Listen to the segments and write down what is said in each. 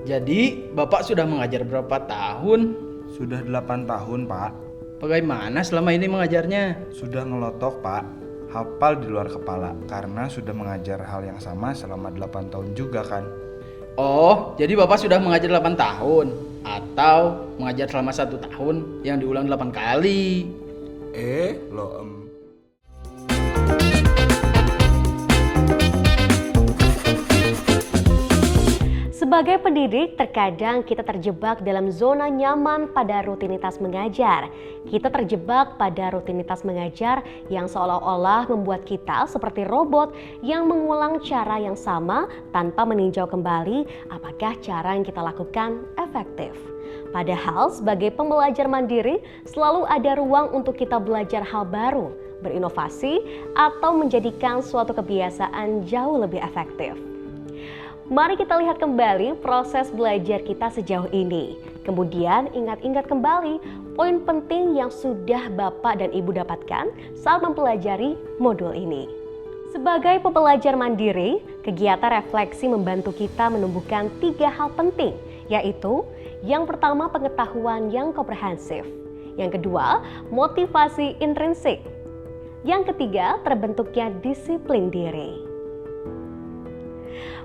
Jadi, Bapak sudah mengajar berapa tahun? Sudah 8 tahun, Pak. Bagaimana selama ini mengajarnya? Sudah ngelotok, Pak. Hafal di luar kepala karena sudah mengajar hal yang sama selama 8 tahun juga kan. Oh, jadi Bapak sudah mengajar 8 tahun atau mengajar selama 1 tahun yang diulang 8 kali? Loh. Sebagai pendidik, terkadang kita terjebak dalam zona nyaman pada rutinitas mengajar. Kita terjebak pada rutinitas mengajar yang seolah-olah membuat kita seperti robot yang mengulang cara yang sama tanpa meninjau kembali apakah cara yang kita lakukan efektif. Padahal sebagai pembelajar mandiri, selalu ada ruang untuk kita belajar hal baru, berinovasi, atau menjadikan suatu kebiasaan jauh lebih efektif. Mari kita lihat kembali proses belajar kita sejauh ini. Kemudian ingat-ingat kembali poin penting yang sudah Bapak dan Ibu dapatkan saat mempelajari modul ini. Sebagai pembelajar mandiri, kegiatan refleksi membantu kita menumbuhkan 3 hal penting, yaitu yang pertama pengetahuan yang komprehensif, yang kedua motivasi intrinsik, yang ketiga terbentuknya disiplin diri.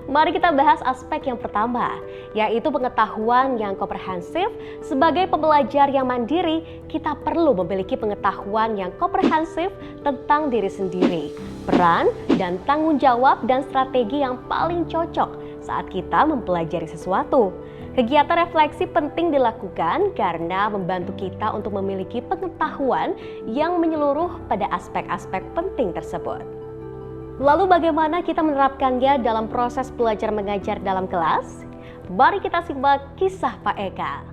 Mari kita bahas aspek yang pertama, yaitu pengetahuan yang komprehensif. Sebagai pembelajar yang mandiri, kita perlu memiliki pengetahuan yang komprehensif tentang diri sendiri, peran dan tanggung jawab dan strategi yang paling cocok saat kita mempelajari sesuatu. Kegiatan refleksi penting dilakukan karena membantu kita untuk memiliki pengetahuan yang menyeluruh pada aspek-aspek penting tersebut. Lalu bagaimana kita menerapkannya dalam proses belajar mengajar dalam kelas? Mari kita simak kisah Pak Eka.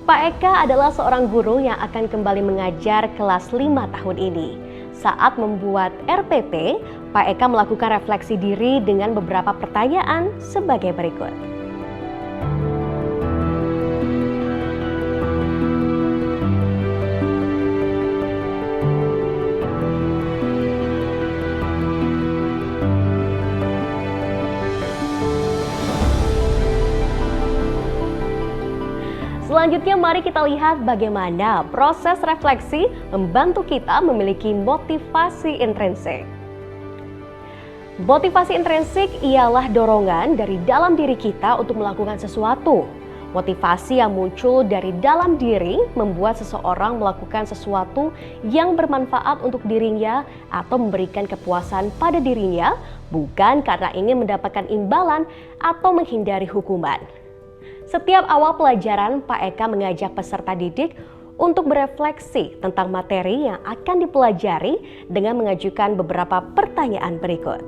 Pak Eka adalah seorang guru yang akan kembali mengajar kelas 5 tahun ini. Saat membuat RPP, Pak Eka melakukan refleksi diri dengan beberapa pertanyaan sebagai berikut. Selanjutnya mari kita lihat bagaimana proses refleksi membantu kita memiliki motivasi intrinsik. Motivasi intrinsik ialah dorongan dari dalam diri kita untuk melakukan sesuatu. Motivasi yang muncul dari dalam diri membuat seseorang melakukan sesuatu yang bermanfaat untuk dirinya atau memberikan kepuasan pada dirinya, bukan karena ingin mendapatkan imbalan atau menghindari hukuman. Setiap awal pelajaran, Pak Eka mengajak peserta didik untuk berefleksi tentang materi yang akan dipelajari dengan mengajukan beberapa pertanyaan berikut.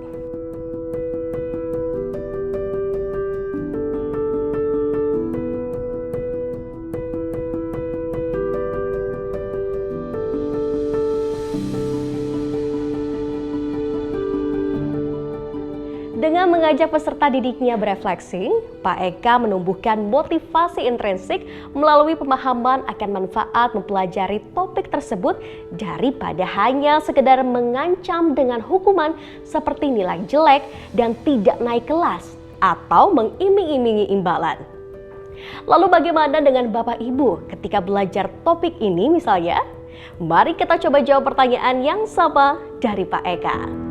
Dengan mengajak peserta didiknya berefleksi, Pak Eka menumbuhkan motivasi intrinsik melalui pemahaman akan manfaat mempelajari topik tersebut daripada hanya sekedar mengancam dengan hukuman seperti nilai jelek dan tidak naik kelas atau mengiming-imingi imbalan. Lalu bagaimana dengan Bapak Ibu ketika belajar topik ini misalnya? Mari kita coba jawab pertanyaan yang sama dari Pak Eka.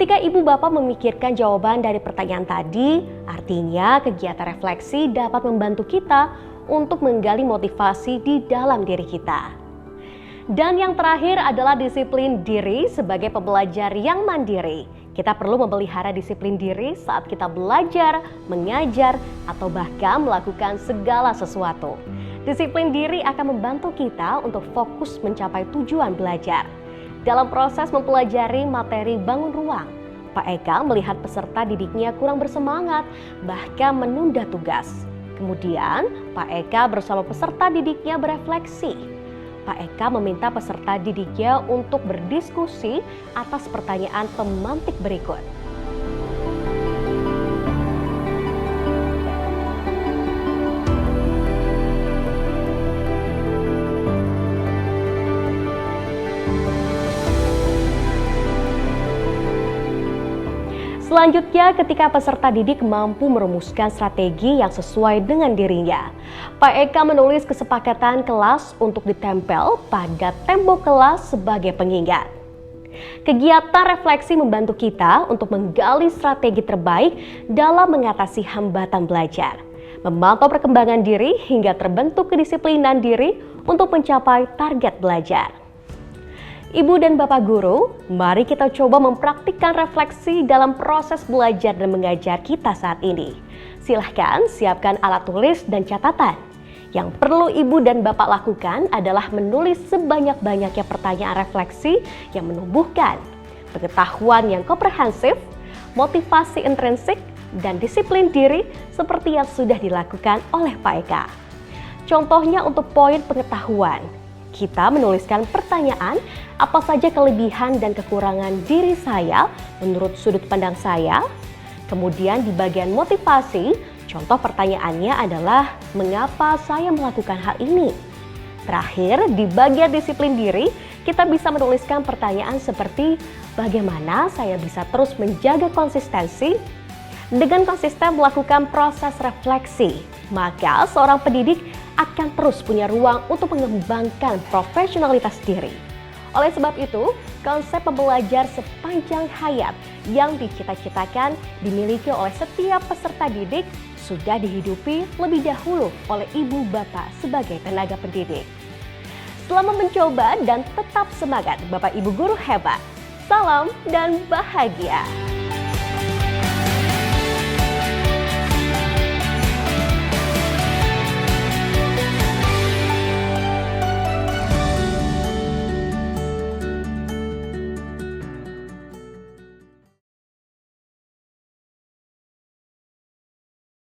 Ketika ibu bapak memikirkan jawaban dari pertanyaan tadi, artinya kegiatan refleksi dapat membantu kita untuk menggali motivasi di dalam diri kita. Dan yang terakhir adalah disiplin diri sebagai pembelajar yang mandiri. Kita perlu memelihara disiplin diri saat kita belajar, mengajar, atau bahkan melakukan segala sesuatu. Disiplin diri akan membantu kita untuk fokus mencapai tujuan belajar. Dalam proses mempelajari materi bangun ruang, Pak Eka melihat peserta didiknya kurang bersemangat, bahkan menunda tugas. Kemudian, Pak Eka bersama peserta didiknya berefleksi. Pak Eka meminta peserta didiknya untuk berdiskusi atas pertanyaan pemantik berikut. Selanjutnya, ketika peserta didik mampu merumuskan strategi yang sesuai dengan dirinya, Pak Eka menulis kesepakatan kelas untuk ditempel pada tembok kelas sebagai pengingat. Kegiatan refleksi membantu kita untuk menggali strategi terbaik dalam mengatasi hambatan belajar, memantau perkembangan diri hingga terbentuk kedisiplinan diri untuk mencapai target belajar. Ibu dan Bapak Guru, mari kita coba mempraktikkan refleksi dalam proses belajar dan mengajar kita saat ini. Silahkan siapkan alat tulis dan catatan. Yang perlu Ibu dan Bapak lakukan adalah menulis sebanyak-banyaknya pertanyaan refleksi yang menumbuhkan pengetahuan yang komprehensif, motivasi intrinsik, dan disiplin diri seperti yang sudah dilakukan oleh Pak Eka. Contohnya untuk poin pengetahuan, kita menuliskan pertanyaan apa saja kelebihan dan kekurangan diri saya menurut sudut pandang saya. Kemudian di bagian motivasi, contoh pertanyaannya adalah mengapa saya melakukan hal ini. Terakhir, di bagian disiplin diri, kita bisa menuliskan pertanyaan seperti bagaimana saya bisa terus menjaga konsistensi. Dengan konsisten melakukan proses refleksi, maka seorang pendidik akan terus punya ruang untuk mengembangkan profesionalitas diri. Oleh sebab itu, konsep pembelajar sepanjang hayat yang dicita-citakan dimiliki oleh setiap peserta didik sudah dihidupi lebih dahulu oleh ibu bapak sebagai tenaga pendidik. Selamat mencoba dan tetap semangat Bapak Ibu Guru hebat. Salam dan bahagia.